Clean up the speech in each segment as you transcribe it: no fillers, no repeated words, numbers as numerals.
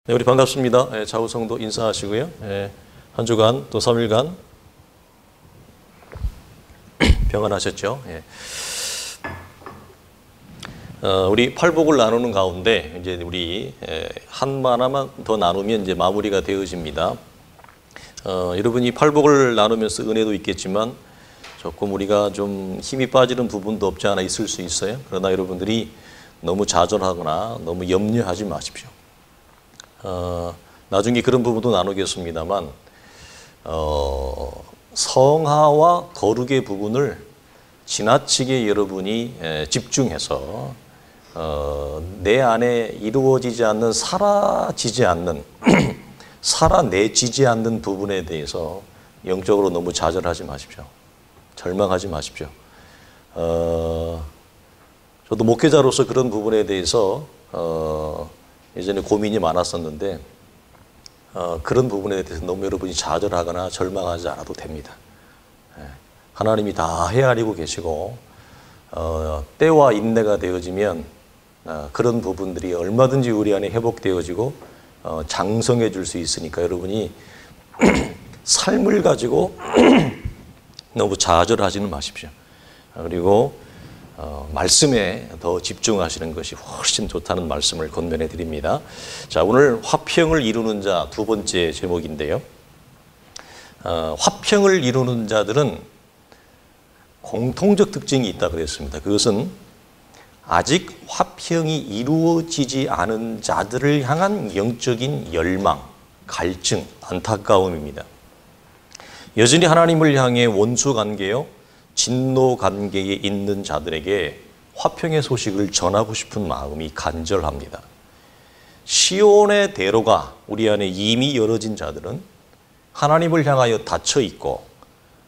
네, 우리 반갑습니다. 좌우 성도 인사하시고요. 한 주간 또 3일간 평안하셨죠? 우리 팔복을 나누는 가운데 이제 우리 한 하나만 더 나누면 이제 마무리가 되어집니다. 여러분이 팔복을 나누면서 은혜도 있겠지만 조금 우리가 좀 힘이 빠지는 부분도 없지 않아 있을 수 있어요. 그러나 여러분들이 너무 좌절하거나 너무 염려하지 마십시오. 나중에 그런 부분도 나누겠습니다만 성화와 거룩의 부분을 지나치게 여러분이 집중해서 내 안에 이루어지지 않는 사라지지 않는 살아내지지 않는 부분에 대해서 영적으로 너무 좌절하지 마십시오. 절망하지 마십시오. 저도 목회자로서 그런 부분에 대해서 예전에 고민이 많았었는데 그런 부분에 대해서 너무 여러분이 좌절하거나 절망하지 않아도 됩니다. 하나님이 다 헤아리고 계시고 때와 인내가 되어지면 그런 부분들이 얼마든지 우리 안에 회복되어지고 장성해 줄 수 있으니까 여러분이 삶을 가지고 너무 좌절하지는 마십시오. 그리고 말씀에 더 집중하시는 것이 훨씬 좋다는 말씀을 권면해 드립니다. 자, 오늘 화평을 이루는 자 두 번째 제목인데요. 화평을 이루는 자들은 공통적 특징이 있다 그랬습니다. 그것은 아직 화평이 이루어지지 않은 자들을 향한 영적인 열망, 갈증, 안타까움입니다. 여전히 하나님을 향해 원수 관계요, 진노 관계에 있는 자들에게 화평의 소식을 전하고 싶은 마음이 간절합니다. 시온의 대로가 우리 안에 이미 열어진 자들은 하나님을 향하여 닫혀 있고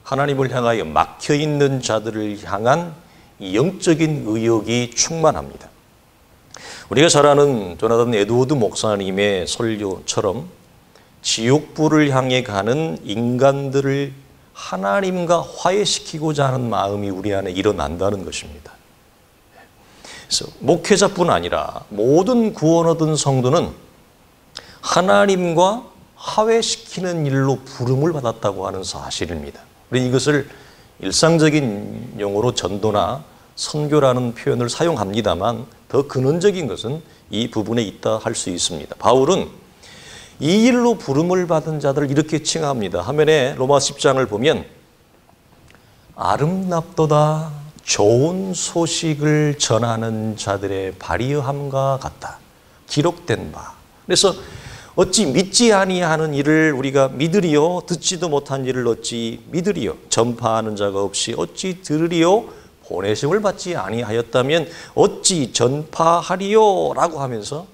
하나님을 향하여 막혀 있는 자들을 향한 영적인 의욕이 충만합니다. 우리가 잘 아는 조나단 에드워드 목사님의 설교처럼 지옥불을 향해 가는 인간들을 하나님과 화해시키고자 하는 마음이 우리 안에 일어난다는 것입니다. 그래서 목회자뿐 아니라 모든 구원 얻은 성도는 하나님과 화해시키는 일로 부름을 받았다고 하는 사실입니다. 우리 이것을 일상적인 용어로 전도나 선교라는 표현을 사용합니다만 더 근원적인 것은 이 부분에 있다 할 수 있습니다. 바울은 이 일로 부름을 받은 자들을 이렇게 칭합니다. 화면에 로마 10장을 보면 아름답도다 좋은 소식을 전하는 자들의 발의함과 같다. 기록된 바. 그래서 어찌 믿지 아니하는 일을 우리가 믿으리요, 듣지도 못한 일을 어찌 믿으리요, 전파하는 자가 없이 어찌 들으리요, 보내심을 받지 아니하였다면 어찌 전파하리요 라고 하면서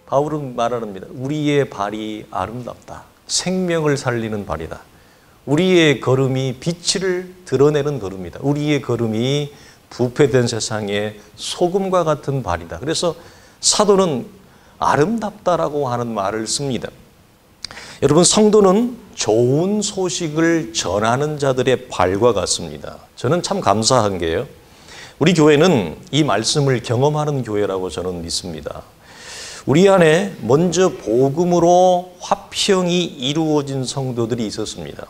바울은 말합니다. 우리의 발이 아름답다. 생명을 살리는 발이다. 우리의 걸음이 빛을 드러내는 걸음이다. 우리의 걸음이 부패된 세상의 소금과 같은 발이다. 그래서 사도는 아름답다라고 하는 말을 씁니다. 여러분, 성도는 좋은 소식을 전하는 자들의 발과 같습니다. 저는 참 감사한 게요, 우리 교회는 이 말씀을 경험하는 교회라고 저는 믿습니다. 우리 안에 먼저 복음으로 화평이 이루어진 성도들이 있었습니다.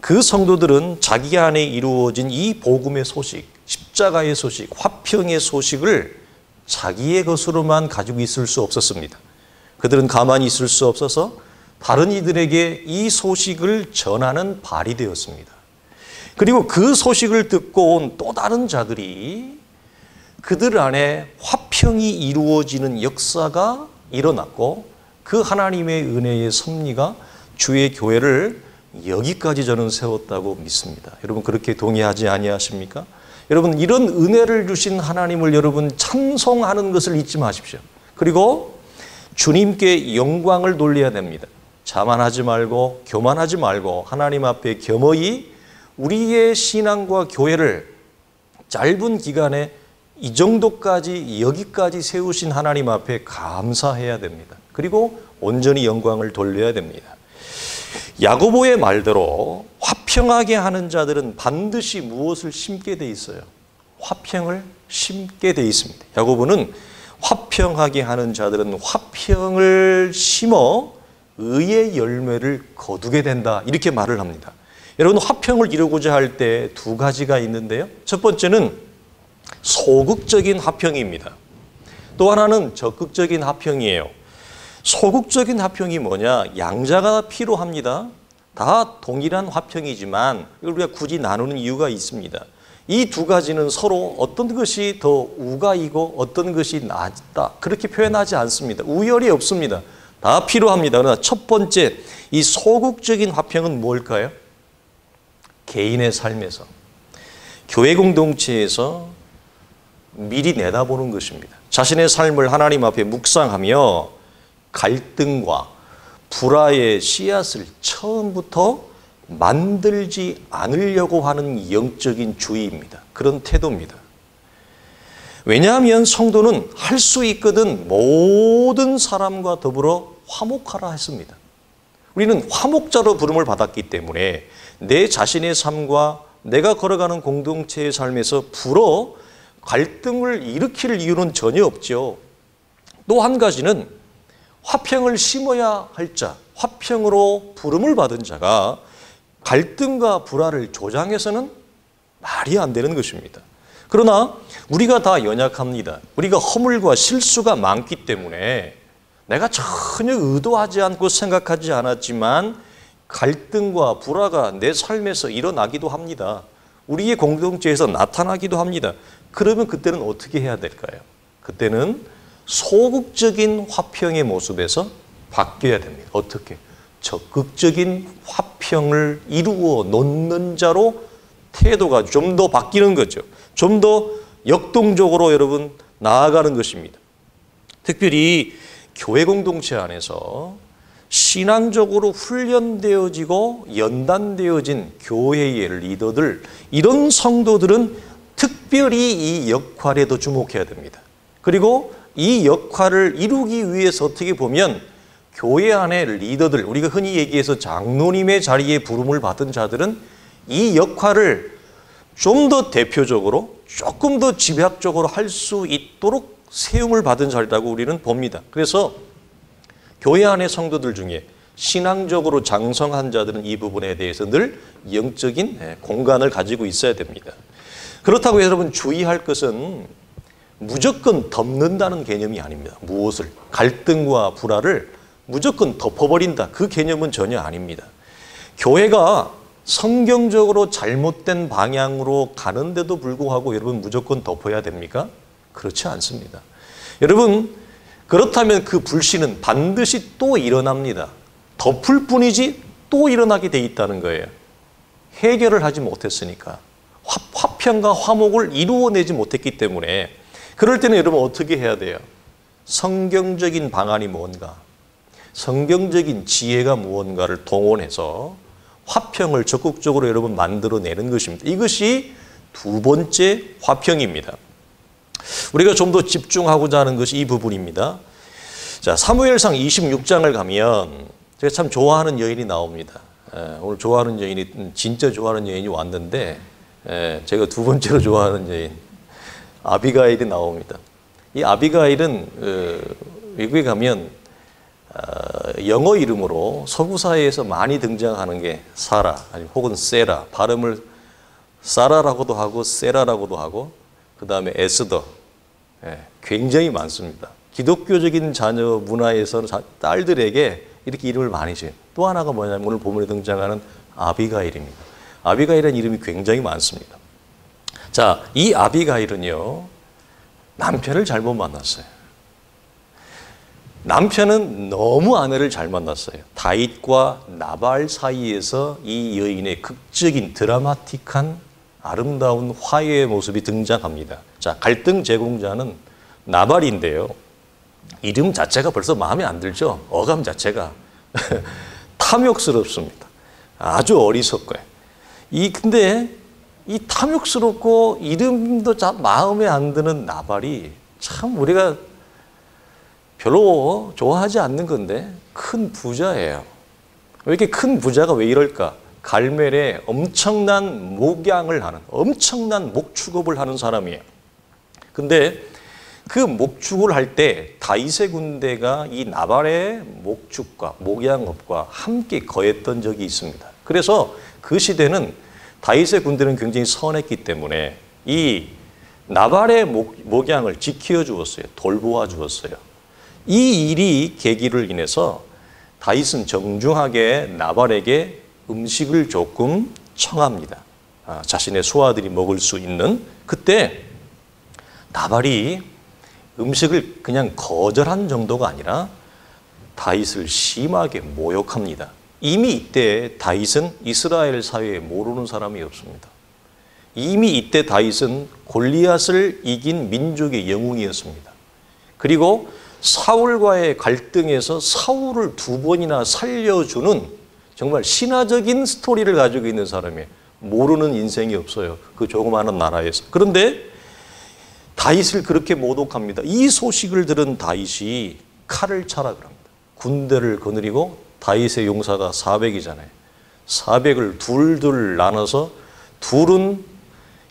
그 성도들은 자기 안에 이루어진 이 복음의 소식, 십자가의 소식, 화평의 소식을 자기의 것으로만 가지고 있을 수 없었습니다. 그들은 가만히 있을 수 없어서 다른 이들에게 이 소식을 전하는 발이 되었습니다. 그리고 그 소식을 듣고 온 또 다른 자들이 그들 안에 화평이 이루어지는 역사가 일어났고 그 하나님의 은혜의 섭리가 주의 교회를 여기까지 저는 세웠다고 믿습니다. 여러분 그렇게 동의하지 아니하십니까? 여러분 이런 은혜를 주신 하나님을 여러분 찬송하는 것을 잊지 마십시오. 그리고 주님께 영광을 돌려야 됩니다. 자만하지 말고 교만하지 말고 하나님 앞에 겸허히 우리의 신앙과 교회를 짧은 기간에 이 정도까지 여기까지 세우신 하나님 앞에 감사해야 됩니다. 그리고 온전히 영광을 돌려야 됩니다. 야고보의 말대로 화평하게 하는 자들은 반드시 무엇을 심게 돼 있어요? 화평을 심게 돼 있습니다. 야고보는 화평하게 하는 자들은 화평을 심어 의의 열매를 거두게 된다. 이렇게 말을 합니다. 여러분, 화평을 이루고자 할 때 두 가지가 있는데요. 첫 번째는 소극적인 화평입니다. 또 하나는 적극적인 화평이에요. 소극적인 화평이 뭐냐? 양자가 필요합니다. 다 동일한 화평이지만 우리가 굳이 나누는 이유가 있습니다. 이 두 가지는 서로 어떤 것이 더 우가이고 어떤 것이 낫다 그렇게 표현하지 않습니다. 우열이 없습니다. 다 필요합니다. 그러나 첫 번째 이 소극적인 화평은 뭘까요? 개인의 삶에서, 교회 공동체에서 미리 내다보는 것입니다. 자신의 삶을 하나님 앞에 묵상하며 갈등과 불화의 씨앗을 처음부터 만들지 않으려고 하는 영적인 주의입니다. 그런 태도입니다. 왜냐하면 성도는 할 수 있거든 모든 사람과 더불어 화목하라 했습니다. 우리는 화목자로 부름을 받았기 때문에 내 자신의 삶과 내가 걸어가는 공동체의 삶에서 불어 갈등을 일으킬 이유는 전혀 없죠. 또 한 가지는 화평을 심어야 할 자, 화평으로 부름을 받은 자가 갈등과 불화를 조장해서는 말이 안 되는 것입니다. 그러나 우리가 다 연약합니다. 우리가 허물과 실수가 많기 때문에 내가 전혀 의도하지 않고 생각하지 않았지만 갈등과 불화가 내 삶에서 일어나기도 합니다. 우리의 공동체에서 나타나기도 합니다. 그러면 그때는 어떻게 해야 될까요? 그때는 소극적인 화평의 모습에서 바뀌어야 됩니다. 어떻게? 적극적인 화평을 이루어 놓는 자로 태도가 좀 더 바뀌는 거죠. 좀 더 역동적으로 여러분 나아가는 것입니다. 특별히 교회 공동체 안에서 신앙적으로 훈련되어지고 연단되어진 교회의 리더들, 이런 성도들은 특별히 이 역할에도 주목해야 됩니다. 그리고 이 역할을 이루기 위해서 어떻게 보면 교회 안의 리더들, 우리가 흔히 얘기해서 장로님의 자리에 부름을 받은 자들은 이 역할을 좀 더 대표적으로 조금 더 집약적으로 할 수 있도록 세움을 받은 자리라고 우리는 봅니다. 그래서 교회 안의 성도들 중에 신앙적으로 장성한 자들은 이 부분에 대해서 늘 영적인 공간을 가지고 있어야 됩니다. 그렇다고 여러분 주의할 것은 무조건 덮는다는 개념이 아닙니다. 무엇을? 갈등과 불화를 무조건 덮어버린다. 그 개념은 전혀 아닙니다. 교회가 성경적으로 잘못된 방향으로 가는데도 불구하고 여러분 무조건 덮어야 됩니까? 그렇지 않습니다. 여러분 그렇다면 그 불신은 반드시 또 일어납니다. 덮을 뿐이지 또 일어나게 돼 있다는 거예요. 해결을 하지 못했으니까. 화평과 화목을 이루어내지 못했기 때문에 그럴 때는 여러분 어떻게 해야 돼요? 성경적인 방안이 뭔가, 성경적인 지혜가 무언가를 동원해서 화평을 적극적으로 여러분 만들어내는 것입니다. 이것이 두 번째 화평입니다. 우리가 좀 더 집중하고자 하는 것이 이 부분입니다. 자, 사무엘상 26장을 가면 제가 참 좋아하는 여인이 나옵니다. 오늘 좋아하는 여인이, 진짜 좋아하는 여인이 왔는데 제가 두 번째로 좋아하는 여인 아비가일이 나옵니다. 이 아비가일은 외국에 가면 영어 이름으로 서구 사회에서 많이 등장하는 게 사라, 아니면 혹은 세라, 발음을 사라라고도 하고 세라라고도 하고, 그 다음에 에스더, 굉장히 많습니다. 기독교적인 자녀 문화에서는 딸들에게 이렇게 이름을 많이 지어요. 또 하나가 뭐냐면 오늘 본문에 등장하는 아비가일입니다. 아비가일이라는 이름이 굉장히 많습니다. 자, 이 아비가일은요, 남편을 잘못 만났어요. 남편은 너무 아내를 잘 만났어요. 다윗과 나발 사이에서 이 여인의 극적인 드라마틱한 아름다운 화해의 모습이 등장합니다. 자, 갈등 제공자는 나발인데요. 이름 자체가 벌써 마음에 안 들죠? 어감 자체가. 탐욕스럽습니다. 아주 어리석고요. 근데 이 탐욕스럽고 이름도 마음에 안 드는 나발이 참 우리가 별로 좋아하지 않는 건데 큰 부자예요. 왜 이렇게 큰 부자가 왜 이럴까? 갈멜에 엄청난 목양을 하는, 엄청난 목축업을 하는 사람이에요. 근데 그 목축을 할 때 다윗의 군대가 이 나발의 목축과 목양업과 함께 거했던 적이 있습니다. 그래서 그 시대는 다윗의 군대는 굉장히 선했기 때문에 이 나발의 목양을 지켜 주었어요. 돌보아 주었어요. 이 일이 계기를 인해서 다윗은 정중하게 나발에게 음식을 조금 청합니다. 자신의 소아들이 먹을 수 있는. 그때 나발이 음식을 그냥 거절한 정도가 아니라 다윗을 심하게 모욕합니다. 이미 이때 다윗은 이스라엘 사회에 모르는 사람이 없습니다. 이미 이때 다윗은 골리앗을 이긴 민족의 영웅이었습니다. 그리고 사울과의 갈등에서 사울을 2번이나 살려주는 정말 신화적인 스토리를 가지고 있는 사람이에요. 모르는 인생이 없어요. 그 조그마한 나라에서. 그런데 다윗을 그렇게 모독합니다. 이 소식을 들은 다윗이 칼을 차라 그럽니다. 군대를 거느리고 다윗의 용사가 400이잖아요. 400을 둘둘 나눠서 둘은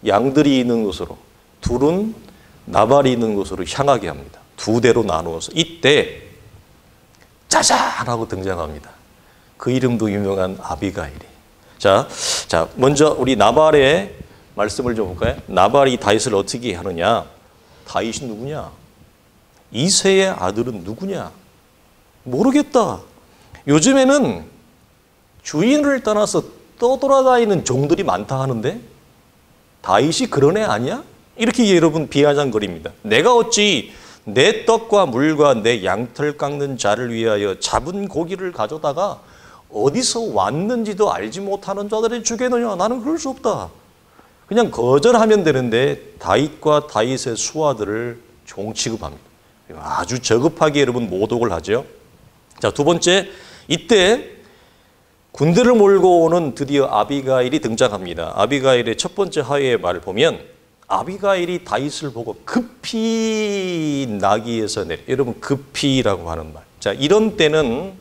양들이 있는 곳으로, 둘은 나발이 있는 곳으로 향하게 합니다. 2대로 나누어서 이때 짜잔 하고 등장합니다. 그 이름도 유명한 아비가일이. 자, 먼저 우리 나발의 말씀을 좀 볼까요? 나발이 다윗을 어떻게 하느냐? 다윗이 누구냐? 이새의 아들은 누구냐? 모르겠다. 요즘에는 주인을 떠나서 떠돌아다니는 종들이 많다 하는데 다윗이 그런 애 아니야? 이렇게 여러분 비아냥거립니다. 내가 어찌 내 떡과 물과 내 양털 깎는 자를 위하여 잡은 고기를 가져다가 어디서 왔는지도 알지 못하는 자들에 주겠느냐? 나는 그럴 수 없다. 그냥 거절하면 되는데 다윗과 다윗의 수하들을 종 취급합니다. 아주 저급하게 여러분 모독을 하죠. 자, 2번째, 이때 군대를 몰고 오는 드디어 아비가일이 등장합니다. 아비가일의 첫 번째 하회의 말을 보면 아비가일이 다윗을 보고 급히 나귀에서 내려. 여러분 급히라고 하는 말. 자, 이런 때는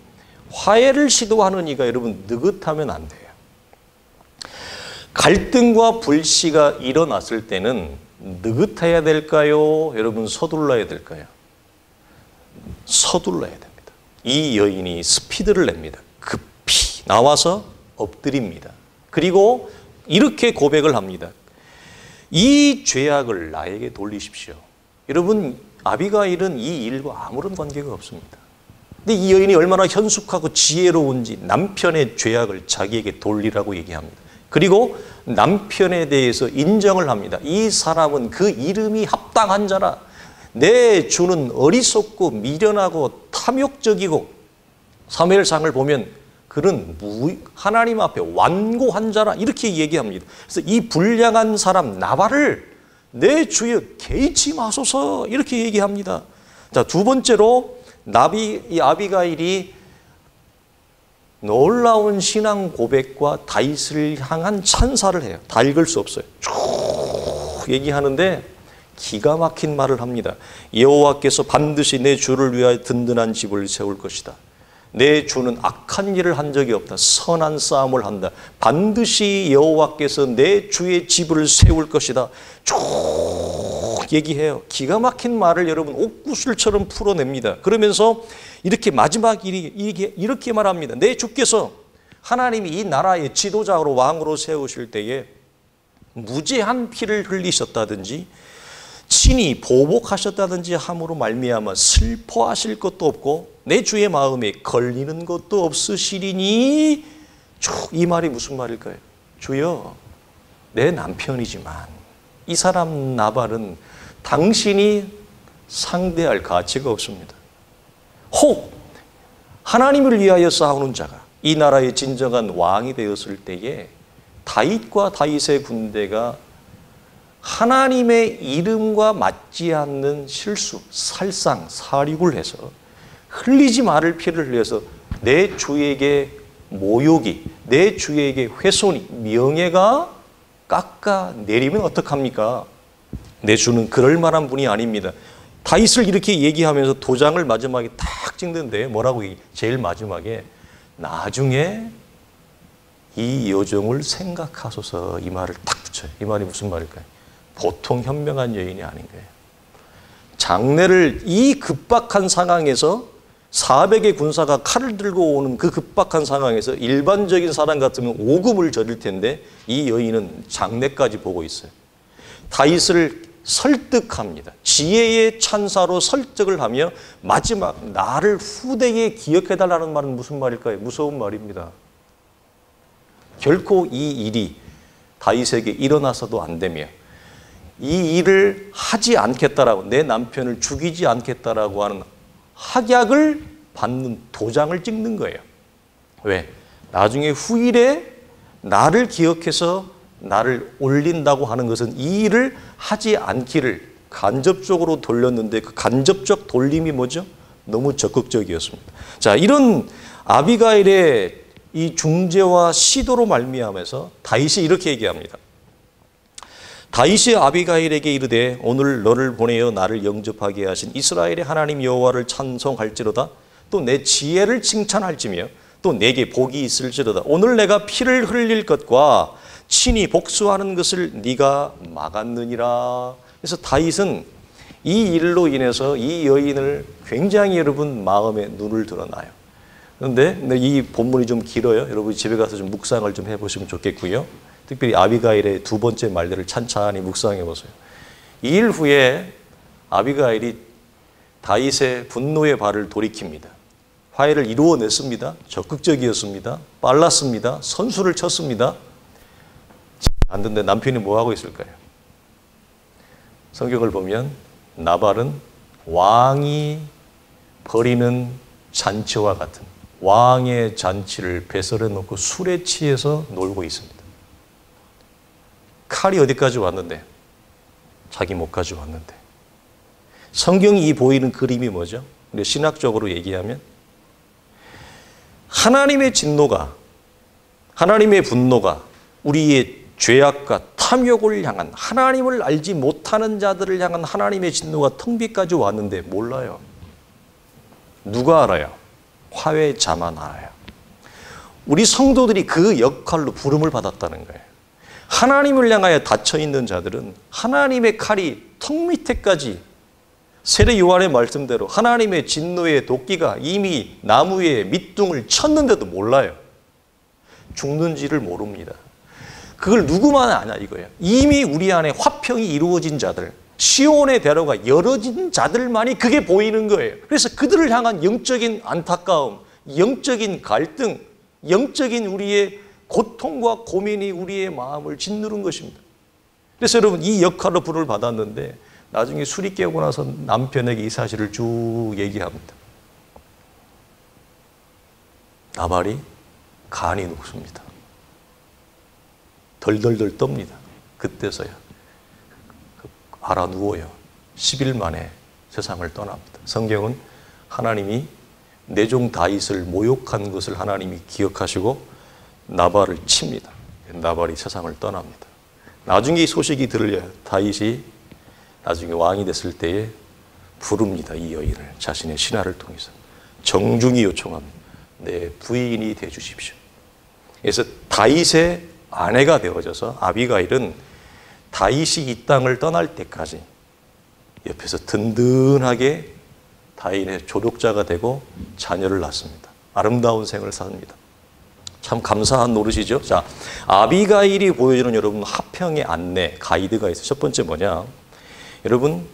화해를 시도하는 이가 여러분 느긋하면 안 돼요. 갈등과 불씨가 일어났을 때는 느긋해야 될까요? 여러분 서둘러야 될까요? 서둘러야 됩니다. 이 여인이 스피드를 냅니다. 급히 나와서 엎드립니다. 그리고 이렇게 고백을 합니다. 이 죄악을 나에게 돌리십시오. 여러분 아비가일은 이 일과 아무런 관계가 없습니다. 근데 이 여인이 얼마나 현숙하고 지혜로운지 남편의 죄악을 자기에게 돌리라고 얘기합니다. 그리고 남편에 대해서 인정을 합니다. 이 사람은 그 이름이 합당한 자라. 내 주는 어리석고 미련하고 탐욕적이고 사무엘상을 보면 그는 하나님 앞에 완고한 자라 이렇게 얘기합니다. 그래서 이 불량한 사람 나발을 내 주여 개의치 마소서 이렇게 얘기합니다. 자, 2번째로 이 아비가일이 놀라운 신앙 고백과 다윗을 향한 찬사를 해요. 다 읽을 수 없어요. 쭉 얘기하는데 기가 막힌 말을 합니다. 여호와께서 반드시 내 주를 위하여 든든한 집을 세울 것이다. 내 주는 악한 일을 한 적이 없다. 선한 싸움을 한다. 반드시 여호와께서 내 주의 집을 세울 것이다. 쭉 얘기해요. 기가 막힌 말을 여러분 옥구슬처럼 풀어냅니다. 그러면서 이렇게 마지막 이렇게 말합니다. 내 주께서 하나님이 이 나라의 지도자로 왕으로 세우실 때에 무죄한 피를 흘리셨다든지 친히 보복하셨다든지 함으로 말미암아 슬퍼하실 것도 없고 내 주의 마음에 걸리는 것도 없으시리니 이 말이 무슨 말일까요? 주여 내 남편이지만 이 사람 나발은 당신이 상대할 가치가 없습니다. 혹 하나님을 위하여 싸우는 자가 이 나라의 진정한 왕이 되었을 때에 다윗과 다윗의 군대가 하나님의 이름과 맞지 않는 실수, 살상, 사륙을 해서 흘리지 말을 피를 흘려서 내 주에게 모욕이, 내 주에게 훼손이, 명예가 깎아내리면 어떡합니까? 내 주는 그럴 만한 분이 아닙니다. 다윗을 이렇게 얘기하면서 도장을 마지막에 딱 찍는데 뭐라고 제일 마지막에 나중에 이 여종을 생각하소서 이 말을 딱 붙여요. 이 말이 무슨 말일까요? 보통 현명한 여인이 아닌 거예요. 장례를 이 급박한 상황에서 400의 군사가 칼을 들고 오는 그 급박한 상황에서 일반적인 사람 같으면 오금을 저릴 텐데 이 여인은 장례까지 보고 있어요. 다윗을 설득합니다. 지혜의 찬사로 설득을 하며 마지막 나를 후대에 기억해달라는 말은 무슨 말일까요? 무서운 말입니다. 결코 이 일이 다윗에게 일어나서도 안 되며 이 일을 하지 않겠다라고, 내 남편을 죽이지 않겠다라고 하는 확약을 받는 도장을 찍는 거예요. 왜? 나중에 후일에 나를 기억해서 나를 올린다고 하는 것은 이 일을 하지 않기를 간접적으로 돌렸는데 그 간접적 돌림이 뭐죠? 너무 적극적이었습니다. 자, 이런 아비가일의 이 중재와 시도로 말미암아서 다윗이 이렇게 얘기합니다. 다윗이 아비가일에게 이르되 오늘 너를 보내어 나를 영접하게 하신 이스라엘의 하나님 여호와를 찬송할지로다. 또 내 지혜를 칭찬할지며 또 내게 복이 있을지로다. 오늘 내가 피를 흘릴 것과 친히 복수하는 것을 네가 막았느니라. 그래서 다윗은 이 일로 인해서 이 여인을 굉장히 여러분 마음에 눈을 드러나요. 그런데 이 본문이 좀 길어요. 여러분 집에 가서 좀 묵상을 좀 해보시면 좋겠고요. 특별히 아비가일의 두 번째 말들을 찬찬히 묵상해 보세요. 이 일 후에 아비가일이 다윗의 분노의 발을 돌이킵니다. 화해를 이루어냈습니다. 적극적이었습니다. 빨랐습니다. 선수를 쳤습니다. 안 됐는데 남편이 뭐 하고 있을까요? 성경을 보면 나발은 왕이 벌이는 잔치와 같은 왕의 잔치를 배설해 놓고 술에 취해서 놀고 있습니다. 칼이 어디까지 왔는데? 자기 목까지 왔는데. 성경이 보이는 그림이 뭐죠? 근데 신학적으로 얘기하면 하나님의 진노가, 하나님의 분노가 우리의 죄악과 탐욕을 향한, 하나님을 알지 못하는 자들을 향한 하나님의 진노가 텅비까지 왔는데 몰라요. 누가 알아요? 화훼자만 알아요. 우리 성도들이 그 역할로 부름을 받았다는 거예요. 하나님을 향하여 닫혀있는 자들은 하나님의 칼이 턱 밑에까지, 세례 요한의 말씀대로 하나님의 진노의 도끼가 이미 나무에 밑둥을 쳤는데도 몰라요. 죽는지를 모릅니다. 그걸 누구만 아냐 이거예요. 이미 우리 안에 화평이 이루어진 자들, 시온의 대로가 열어진 자들만이 그게 보이는 거예요. 그래서 그들을 향한 영적인 안타까움, 영적인 갈등, 영적인 우리의 고통과 고민이 우리의 마음을 짓누른 것입니다. 그래서 여러분 이 역할로 부름을 받았는데 나중에 술이 깨고 나서 남편에게 이 사실을 쭉 얘기합니다. 나발이 간이 녹습니다. 덜덜덜 떱니다. 그때서야 알아 누워요. 10일 만에 세상을 떠납니다. 성경은 하나님이 내 종 다윗을 모욕한 것을 하나님이 기억하시고 나발을 칩니다. 나발이 세상을 떠납니다. 나중에 이 소식이 들려요. 다윗이 나중에 왕이 됐을 때에 부릅니다. 이 여인을 자신의 신하를 통해서 정중히 요청합니다. 내 부인이 되어주십시오. 그래서 다윗의 아내가 되어져서 아비가일은 다윗이 이 땅을 떠날 때까지 옆에서 든든하게 다윗의 조력자가 되고 자녀를 낳습니다. 아름다운 생을 삽니다. 참 감사한 노릇이죠. 자, 아비가일이 보여주는 여러분 화평의 안내, 가이드가 있어요. 첫 번째 뭐냐? 여러분,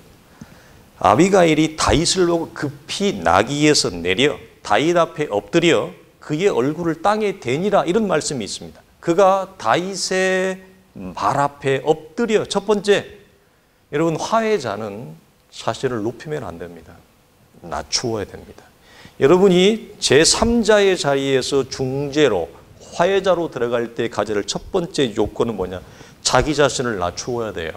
아비가일이 다윗을 보고 급히 나귀에서 내려 다윗 앞에 엎드려 그의 얼굴을 땅에 대니라 이런 말씀이 있습니다. 그가 다윗의 발 앞에 엎드려, 첫 번째, 여러분 화해자는 자신을 높이면 안 됩니다. 낮추어야 됩니다. 여러분이 제3자의 자리에서 중재로, 화해자로 들어갈 때 가져야 할 첫 번째 요건은 뭐냐? 자기 자신을 낮추어야 돼요.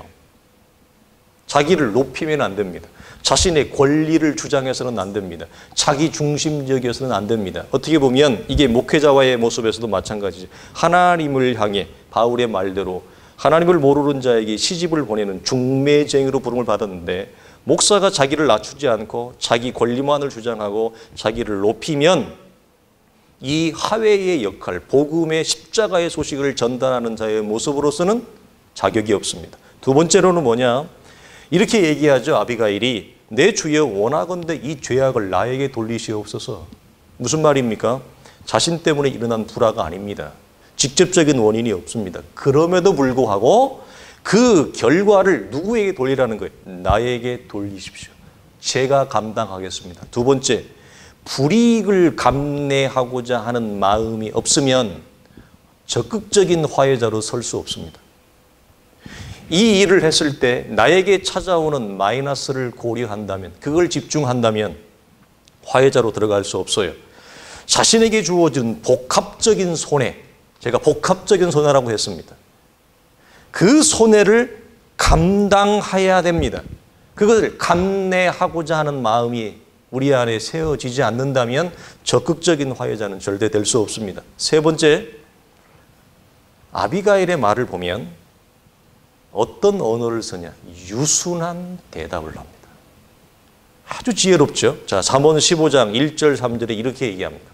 자기를 높이면 안 됩니다. 자신의 권리를 주장해서는 안 됩니다. 자기 중심적이어서는 안 됩니다. 어떻게 보면 이게 목회자와의 모습에서도 마찬가지죠. 하나님을 향해 바울의 말대로 하나님을 모르는 자에게 시집을 보내는 중매쟁이로 부름을 받았는데 목사가 자기를 낮추지 않고 자기 권리만을 주장하고 자기를 높이면 이 화해의 역할, 복음의 십자가의 소식을 전달하는 자의 모습으로서는 자격이 없습니다. 두 번째로는 뭐냐? 이렇게 얘기하죠. 아비가일이 내 주여 원하건대 이 죄악을 나에게 돌리시옵소서. 무슨 말입니까? 자신 때문에 일어난 불화가 아닙니다. 직접적인 원인이 없습니다. 그럼에도 불구하고 그 결과를 누구에게 돌리라는 거예요? 나에게 돌리십시오. 제가 감당하겠습니다. 두 번째, 불이익을 감내하고자 하는 마음이 없으면 적극적인 화해자로 설 수 없습니다. 이 일을 했을 때 나에게 찾아오는 마이너스를 고려한다면, 그걸 집중한다면 화해자로 들어갈 수 없어요. 자신에게 주어진 복합적인 손해, 제가 복합적인 손해라고 했습니다. 그 손해를 감당해야 됩니다. 그것을 감내하고자 하는 마음이 우리 안에 세워지지 않는다면 적극적인 화해자는 절대 될 수 없습니다. 세 번째, 아비가일의 말을 보면 어떤 언어를 쓰냐? 유순한 대답을 합니다. 아주 지혜롭죠. 자, 잠언 15장 1절 3절에 이렇게 얘기합니다.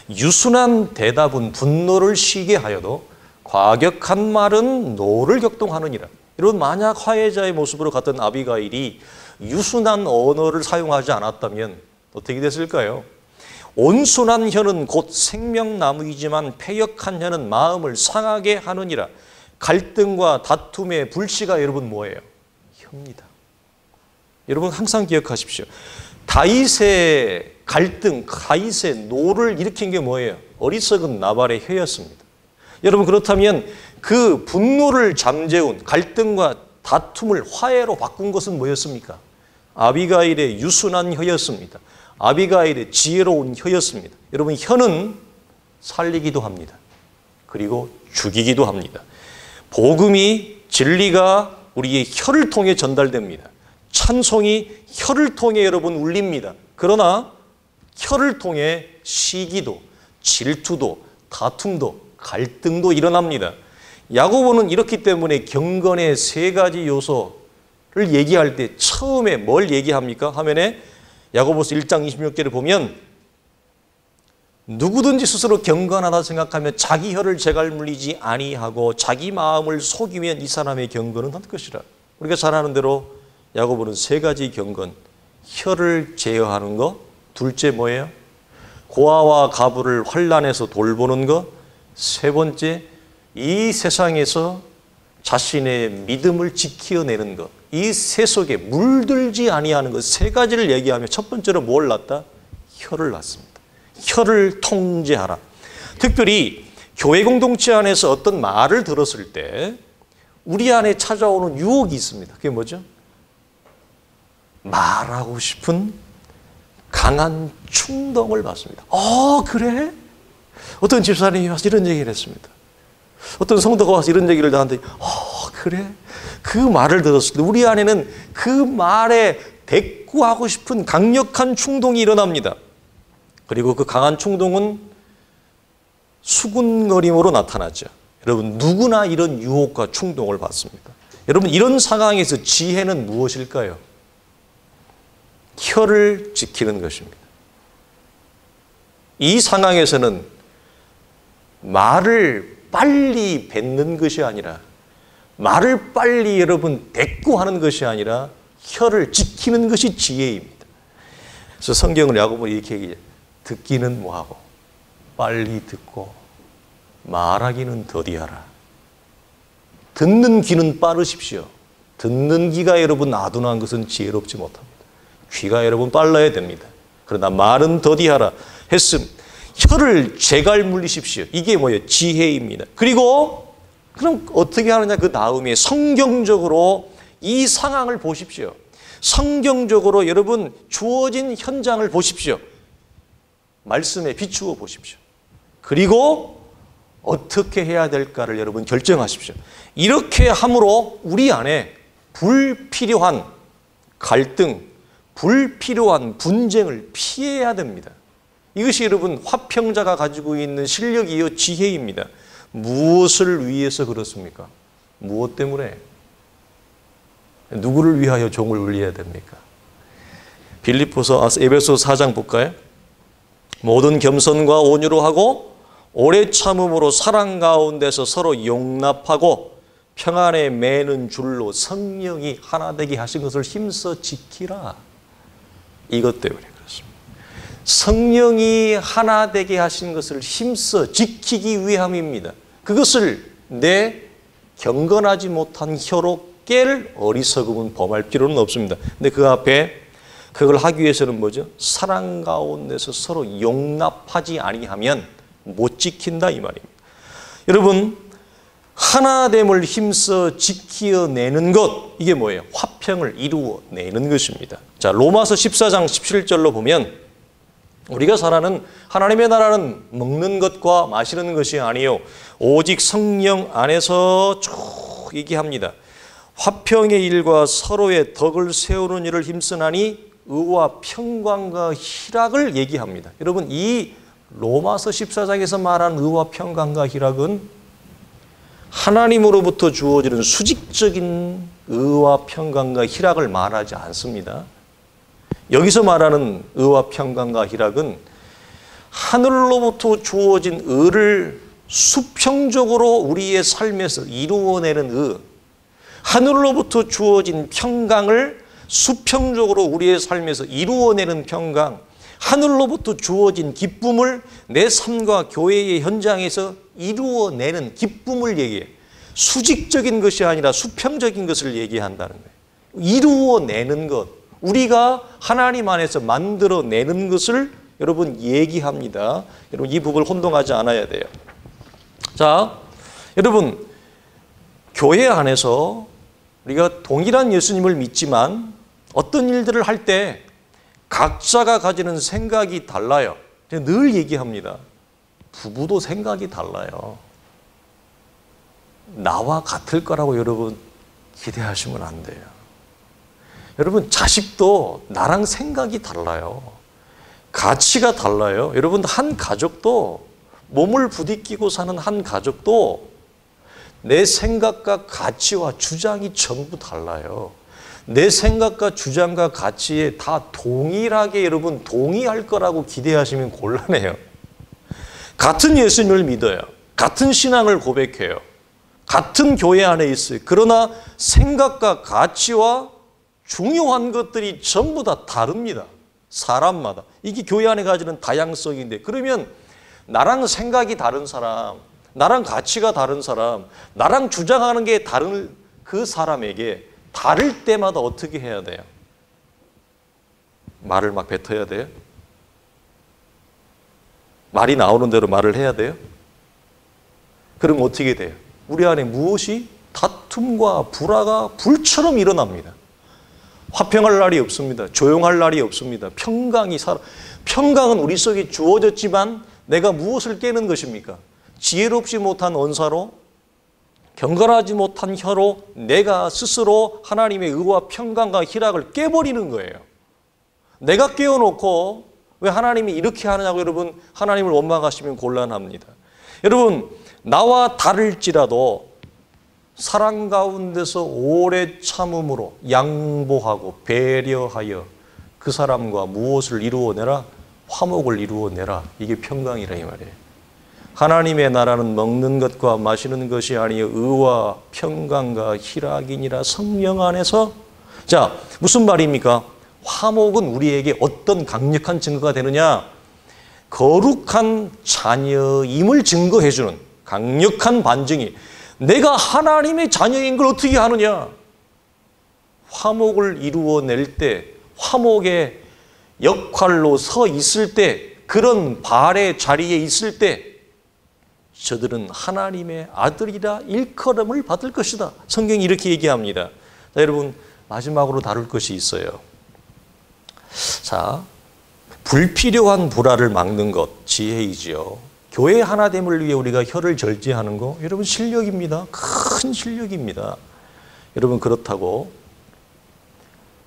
유순한 대답은 분노를 쉬게 하여도 과격한 말은 노를 격동하느니라. 여러분, 만약 화해자의 모습으로 갔던 아비가일이 유순한 언어를 사용하지 않았다면 어떻게 됐을까요? 온순한 혀는 곧 생명나무이지만 패역한 혀는 마음을 상하게 하느니라. 갈등과 다툼의 불씨가 여러분 뭐예요? 혀입니다. 여러분 항상 기억하십시오. 다윗의 갈등, 다윗의 노를 일으킨 게 뭐예요? 어리석은 나발의 혀였습니다. 여러분, 그렇다면 그 분노를 잠재운 갈등과 다툼을 화해로 바꾼 것은 뭐였습니까? 아비가일의 유순한 혀였습니다. 아비가일의 지혜로운 혀였습니다. 여러분, 혀는 살리기도 합니다. 그리고 죽이기도 합니다. 복음이, 진리가 우리의 혀를 통해 전달됩니다. 찬송이 혀를 통해 여러분 울립니다. 그러나 혀를 통해 시기도, 질투도, 다툼도, 갈등도 일어납니다. 야고보는 이렇기 때문에 경건의 세 가지 요소를 얘기할 때 처음에 뭘 얘기합니까? 화면에 야고보서 1장 26절을 보면 누구든지 스스로 경건하다 생각하면 자기 혀를 제갈 물리지 아니하고 자기 마음을 속이면 이 사람의 경건은 헛 것이라. 우리가 잘 아는 대로 야고보는 세 가지 경건, 혀를 제어하는 것, 둘째 뭐예요? 고아와 가부를 환난에서 돌보는 것, 세 번째 이 세상에서 자신의 믿음을 지켜내는 것, 이 세 속에 물들지 아니하는 것, 세 가지를 얘기하며 첫 번째로 뭘 낳았다? 혀를 낳습니다. 혀를 통제하라. 특별히 교회 공동체 안에서 어떤 말을 들었을 때 우리 안에 찾아오는 유혹이 있습니다. 그게 뭐죠? 말하고 싶은 강한 충동을 받습니다. 그래? 어떤 집사님이 와서 이런 얘기를 했습니다. 어떤 성도가 와서 이런 얘기를 나한테 그래? 그 말을 들었을 때 우리 안에는 그 말에 대꾸하고 싶은 강력한 충동이 일어납니다. 그리고 그 강한 충동은 수군거림으로 나타나죠. 여러분, 누구나 이런 유혹과 충동을 받습니다. 여러분, 이런 상황에서 지혜는 무엇일까요? 혀를 지키는 것입니다. 이 상황에서는 말을 빨리 뱉는 것이 아니라, 말을 빨리 여러분 대꾸하는 것이 아니라 혀를 지키는 것이 지혜입니다. 그래서 성경을 야고보는 이렇게 얘기해요. 듣기는 뭐하고 빨리 듣고 말하기는 더디하라. 듣는 귀는 빠르십시오. 듣는 귀가 여러분 아둔한 것은 지혜롭지 못합니다. 귀가 여러분 빨라야 됩니다. 그러나 말은 더디하라 했음. 혀를 제갈 물리십시오. 이게 뭐예요? 지혜입니다. 그리고 그럼 어떻게 하느냐? 그 다음에 성경적으로 이 상황을 보십시오. 성경적으로 여러분 주어진 현장을 보십시오. 말씀에 비추어 보십시오. 그리고 어떻게 해야 될까를 여러분 결정하십시오. 이렇게 함으로 우리 안에 불필요한 갈등, 불필요한 분쟁을 피해야 됩니다. 이것이 여러분 화평자가 가지고 있는 실력이요 지혜입니다. 무엇을 위해서 그렇습니까? 무엇 때문에? 누구를 위하여 종을 울려야 됩니까? 에베소 4장 볼까요? 모든 겸손과 온유로 하고 오래 참음으로 사랑 가운데서 서로 용납하고 평안에 매는 줄로 성령이 하나 되게 하신 것을 힘써 지키라. 이것 때문에 그렇습니다. 성령이 하나 되게 하신 것을 힘써 지키기 위함입니다. 그것을 내 경건하지 못한 혀로 깰 어리석음은 범할 필요는 없습니다. 근데 그 앞에 그걸 하기 위해서는 뭐죠? 사랑 가운데서 서로 용납하지 아니하면 못 지킨다 이 말입니다. 여러분, 하나됨을 힘써 지키어내는 것, 이게 뭐예요? 화평을 이루어내는 것입니다. 자, 로마서 14장 17절로 보면 우리가 살아는 하나님의 나라는 먹는 것과 마시는 것이 아니요 오직 성령 안에서 쭉 얘기합니다. 화평의 일과 서로의 덕을 세우는 일을 힘쓰나니 의와 평강과 희락을 얘기합니다. 여러분, 이 로마서 14장에서 말하는 의와 평강과 희락은 하나님으로부터 주어지는 수직적인 의와 평강과 희락을 말하지 않습니다. 여기서 말하는 의와 평강과 희락은 하늘로부터 주어진 의를 수평적으로 우리의 삶에서 이루어내는 의, 하늘로부터 주어진 평강을 수평적으로 우리의 삶에서 이루어내는 평강, 하늘로부터 주어진 기쁨을 내 삶과 교회의 현장에서 이루어내는 기쁨을 얘기해요. 수직적인 것이 아니라 수평적인 것을 얘기한다는 거예요. 이루어내는 것, 우리가 하나님 안에서 만들어내는 것을 여러분 얘기합니다. 여러분, 이 부분을 혼동하지 않아야 돼요. 자, 여러분, 교회 안에서 우리가 동일한 예수님을 믿지만 어떤 일들을 할 때 각자가 가지는 생각이 달라요. 늘 얘기합니다. 부부도 생각이 달라요. 나와 같을 거라고 여러분 기대하시면 안 돼요. 여러분, 자식도 나랑 생각이 달라요. 가치가 달라요. 여러분, 한 가족도 몸을 부딪히고 사는 한 가족도 내 생각과 가치와 주장이 전부 달라요. 내 생각과 주장과 가치에 다 동일하게 여러분 동의할 거라고 기대하시면 곤란해요. 같은 예수님을 믿어요. 같은 신앙을 고백해요. 같은 교회 안에 있어요. 그러나 생각과 가치와 중요한 것들이 전부 다 다릅니다. 사람마다. 이게 교회 안에 가지는 다양성인데, 그러면 나랑 생각이 다른 사람, 나랑 가치가 다른 사람, 나랑 주장하는 게 다른 그 사람에게 다를 때마다 어떻게 해야 돼요? 말을 막 뱉어야 돼요? 말이 나오는 대로 말을 해야 돼요? 그럼 어떻게 돼요? 우리 안에 무엇이 다툼과 불화가 불처럼 일어납니다. 화평할 날이 없습니다. 조용할 날이 없습니다. 평강은 우리 속에 주어졌지만 내가 무엇을 깨는 것입니까? 지혜롭지 못한 언사로, 경건하지 못한 혀로 내가 스스로 하나님의 의와 평강과 희락을 깨버리는 거예요. 내가 깨워놓고 왜 하나님이 이렇게 하느냐고 여러분 하나님을 원망하시면 곤란합니다. 여러분, 나와 다를지라도 사랑 가운데서 오래 참음으로 양보하고 배려하여 그 사람과 무엇을 이루어내라? 화목을 이루어내라. 이게 평강이라 이 말이에요. 하나님의 나라는 먹는 것과 마시는 것이 아니요 의와 평강과 희락이니라. 성령 안에서. 자, 무슨 말입니까? 화목은 우리에게 어떤 강력한 증거가 되느냐? 거룩한 자녀임을 증거해주는 강력한 반증이, 내가 하나님의 자녀인 걸 어떻게 하느냐? 화목을 이루어낼 때, 화목의 역할로 서 있을 때, 그런 발의 자리에 있을 때 저들은 하나님의 아들이라 일컬음을 받을 것이다. 성경이 이렇게 얘기합니다. 자, 여러분, 마지막으로 다룰 것이 있어요. 자, 불필요한 불화를 막는 것, 지혜이지요. 교회 하나됨을 위해 우리가 혀를 절제하는 거, 여러분 실력입니다. 큰 실력입니다. 여러분, 그렇다고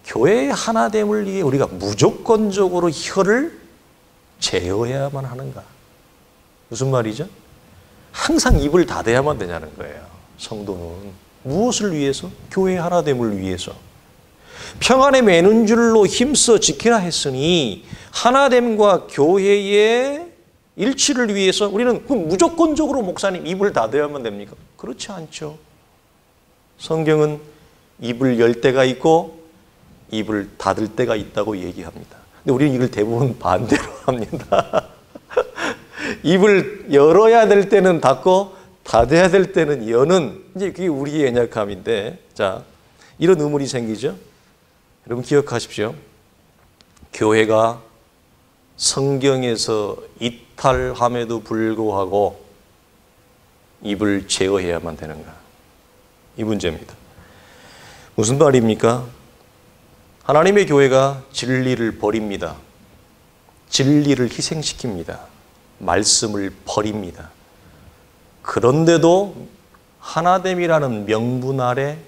교회의 하나됨을 위해 우리가 무조건적으로 혀를 제어해야만 하는가? 무슨 말이죠? 항상 입을 닫아야만 되냐는 거예요. 성도는 무엇을 위해서? 교회의 하나됨을 위해서. 평안에 매는 줄로 힘써 지키라 했으니 하나됨과 교회의 일치를 위해서 우리는 무조건적으로 목사님 입을 닫아야만 됩니까? 그렇지 않죠. 성경은 입을 열 때가 있고 입을 닫을 때가 있다고 얘기합니다. 근데 우리는 이걸 대부분 반대로 합니다. 입을 열어야 될 때는 닫고 닫아야 될 때는 여는, 이제 그게 우리의 연약함인데, 자, 이런 의문이 생기죠. 여러분 기억하십시오. 교회가 성경에서 이탈함에도 불구하고 입을 제어해야만 되는가? 이 문제입니다. 무슨 말입니까? 하나님의 교회가 진리를 버립니다. 진리를 희생시킵니다. 말씀을 버립니다. 그런데도 하나됨이라는 명분 아래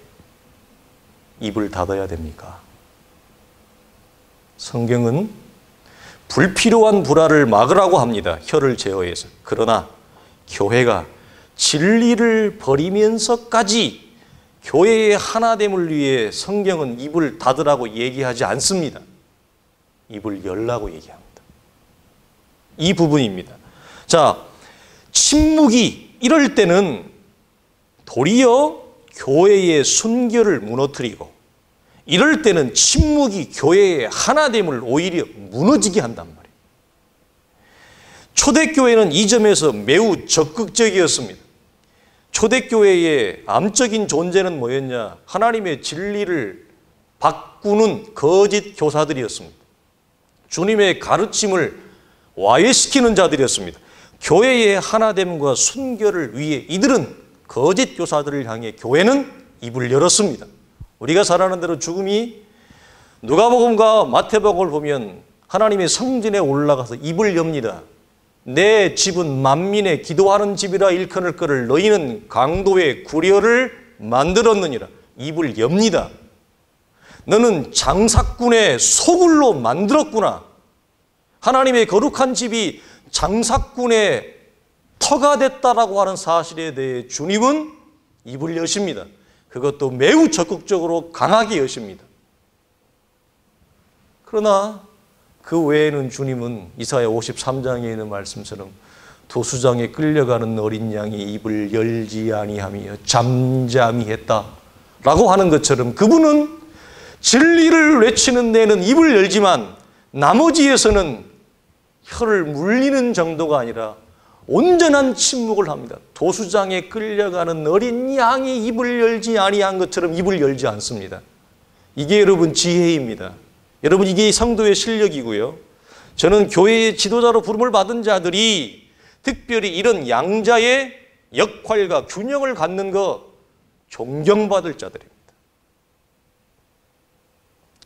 입을 닫아야 됩니까? 성경은 불필요한 불화를 막으라고 합니다. 혀를 제어해서. 그러나 교회가 진리를 버리면서까지 교회의 하나됨을 위해 성경은 입을 닫으라고 얘기하지 않습니다. 입을 열라고 얘기합니다. 이 부분입니다. 자, 침묵이 이럴 때는 도리어 교회의 순결을 무너뜨리고, 이럴 때는 침묵이 교회의 하나됨을 오히려 무너지게 한단 말이에요. 초대교회는 이 점에서 매우 적극적이었습니다. 초대교회의 암적인 존재는 뭐였냐? 하나님의 진리를 바꾸는 거짓 교사들이었습니다. 주님의 가르침을 와해시키는 자들이었습니다. 교회의 하나됨과 순결을 위해 이들은 거짓 교사들을 향해 교회는 입을 열었습니다. 우리가 잘 아는 대로 죽음이 누가복음과 마태복음을 보면 하나님의 성전에 올라가서 입을 엽니다. 내 집은 만민의 기도하는 집이라 일컫을 거를 너희는 강도의 구려를 만들었느니라. 입을 엽니다. 너는 장사꾼의 소굴로 만들었구나. 하나님의 거룩한 집이 장사꾼의 터가 됐다라고 하는 사실에 대해 주님은 입을 여십니다. 그것도 매우 적극적으로 강하게 여십니다. 그러나 그 외에는 주님은 이사야 53장에 있는 말씀처럼 도수장에 끌려가는 어린 양이 입을 열지 아니하며 잠잠히 했다라고 하는 것처럼 그분은 진리를 외치는 데는 입을 열지만 나머지에서는 혀를 물리는 정도가 아니라 온전한 침묵을 합니다. 도수장에 끌려가는 어린 양이 입을 열지 아니한 것처럼 입을 열지 않습니다. 이게 여러분 지혜입니다. 여러분 이게 성도의 실력이고요. 저는 교회의 지도자로 부름을 받은 자들이 특별히 이런 양자의 역할과 균형을 갖는 거 존경받을 자들입니다.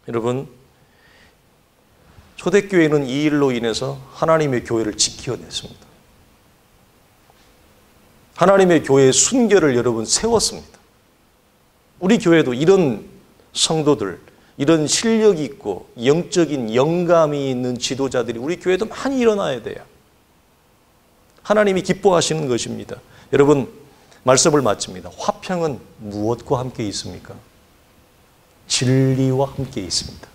여러분 초대교회는 이 일로 인해서 하나님의 교회를 지켜냈습니다. 하나님의 교회의 순결을 여러분 세웠습니다. 우리 교회도 이런 성도들, 이런 실력이 있고 영적인 영감이 있는 지도자들이 우리 교회도 많이 일어나야 돼요. 하나님이 기뻐하시는 것입니다. 여러분 말씀을 마칩니다. 화평은 무엇과 함께 있습니까? 진리와 함께 있습니다.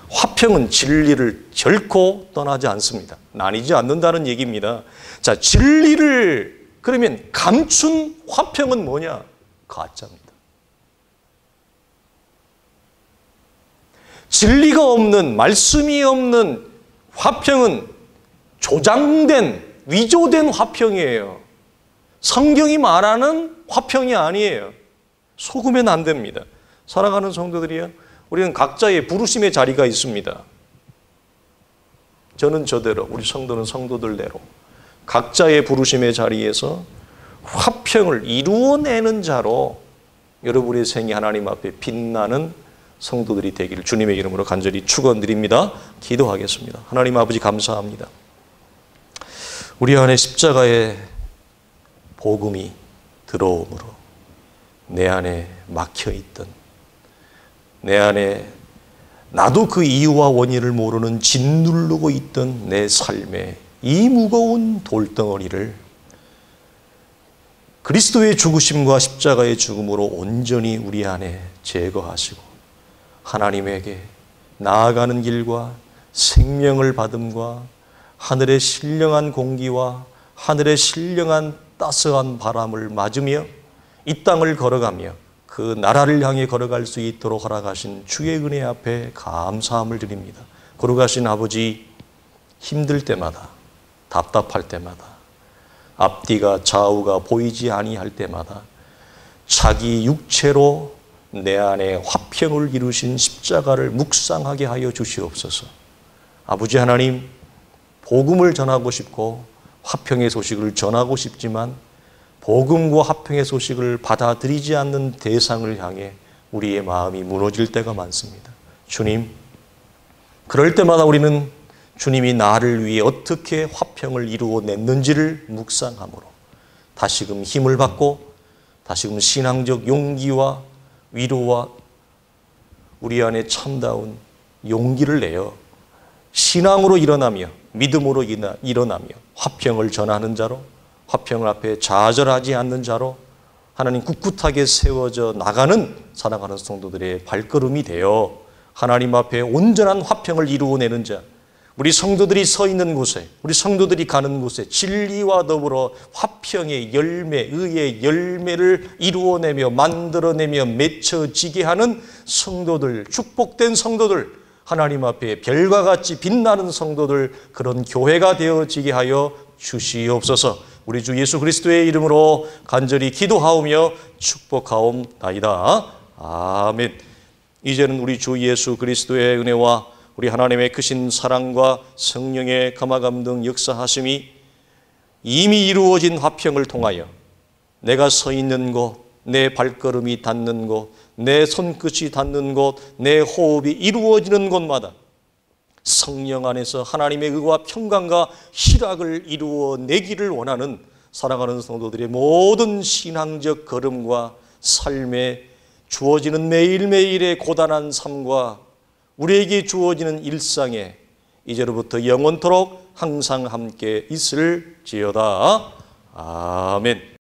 화평은 진리를 결코 떠나지 않습니다. 나뉘지 않는다는 얘기입니다. 자, 진리를 그러면 감춘 화평은 뭐냐? 가짜입니다. 진리가 없는, 말씀이 없는 화평은 조장된, 위조된 화평이에요. 성경이 말하는 화평이 아니에요. 속으면 안 됩니다. 사랑하는 성도들이요, 우리는 각자의 부르심의 자리가 있습니다. 저는 저대로, 우리 성도는 성도들대로 각자의 부르심의 자리에서 화평을 이루어내는 자로 여러분의 생이 하나님 앞에 빛나는 성도들이 되기를 주님의 이름으로 간절히 축원드립니다. 기도하겠습니다. 하나님 아버지 감사합니다. 우리 안에 십자가의 복음이 들어옴으로 내 안에 막혀있던, 내 안에 나도 그 이유와 원인을 모르는 짓누르고 있던 내 삶의 이 무거운 돌덩어리를 그리스도의 죽으심과 십자가의 죽음으로 온전히 우리 안에 제거하시고 하나님에게 나아가는 길과 생명을 받음과 하늘의 신령한 공기와 하늘의 신령한 따스한 바람을 맞으며 이 땅을 걸어가며 그 나라를 향해 걸어갈 수 있도록 허락하신 주의 은혜 앞에 감사함을 드립니다. 거룩하신 아버지, 힘들 때마다, 답답할 때마다, 앞뒤가 좌우가 보이지 아니할 때마다 자기 육체로 내 안에 화평을 이루신 십자가를 묵상하게 하여 주시옵소서. 아버지 하나님, 복음을 전하고 싶고 화평의 소식을 전하고 싶지만 복음과 화평의 소식을 받아들이지 않는 대상을 향해 우리의 마음이 무너질 때가 많습니다. 주님, 그럴 때마다 우리는 주님이 나를 위해 어떻게 화평을 이루어냈는지를 묵상함으로 다시금 힘을 받고 다시금 신앙적 용기와 위로와 우리 안에 참다운 용기를 내어 신앙으로 일어나며 믿음으로 일어나며 화평을 전하는 자로, 화평을 앞에 좌절하지 않는 자로 하나님 꿋꿋하게 세워져 나가는 살아가는 성도들의 발걸음이 되어 하나님 앞에 온전한 화평을 이루어내는 자, 우리 성도들이 서 있는 곳에, 우리 성도들이 가는 곳에 진리와 더불어 화평의 열매, 의의 열매를 이루어내며 만들어내며 맺혀지게 하는 성도들, 축복된 성도들, 하나님 앞에 별과 같이 빛나는 성도들, 그런 교회가 되어지게 하여 주시옵소서. 우리 주 예수 그리스도의 이름으로 간절히 기도하오며 축복하옵나이다. 아멘. 이제는 우리 주 예수 그리스도의 은혜와 우리 하나님의 크신 사랑과 성령의 감화감동 역사하심이 이미 이루어진 화평을 통하여 내가 서 있는 곳, 내 발걸음이 닿는 곳, 내 손끝이 닿는 곳, 내 호흡이 이루어지는 곳마다 성령 안에서 하나님의 의와 평강과 희락을 이루어내기를 원하는 살아가는 성도들의 모든 신앙적 걸음과 삶에 주어지는 매일매일의 고단한 삶과 우리에게 주어지는 일상에 이제로부터 영원토록 항상 함께 있을지어다. 아멘.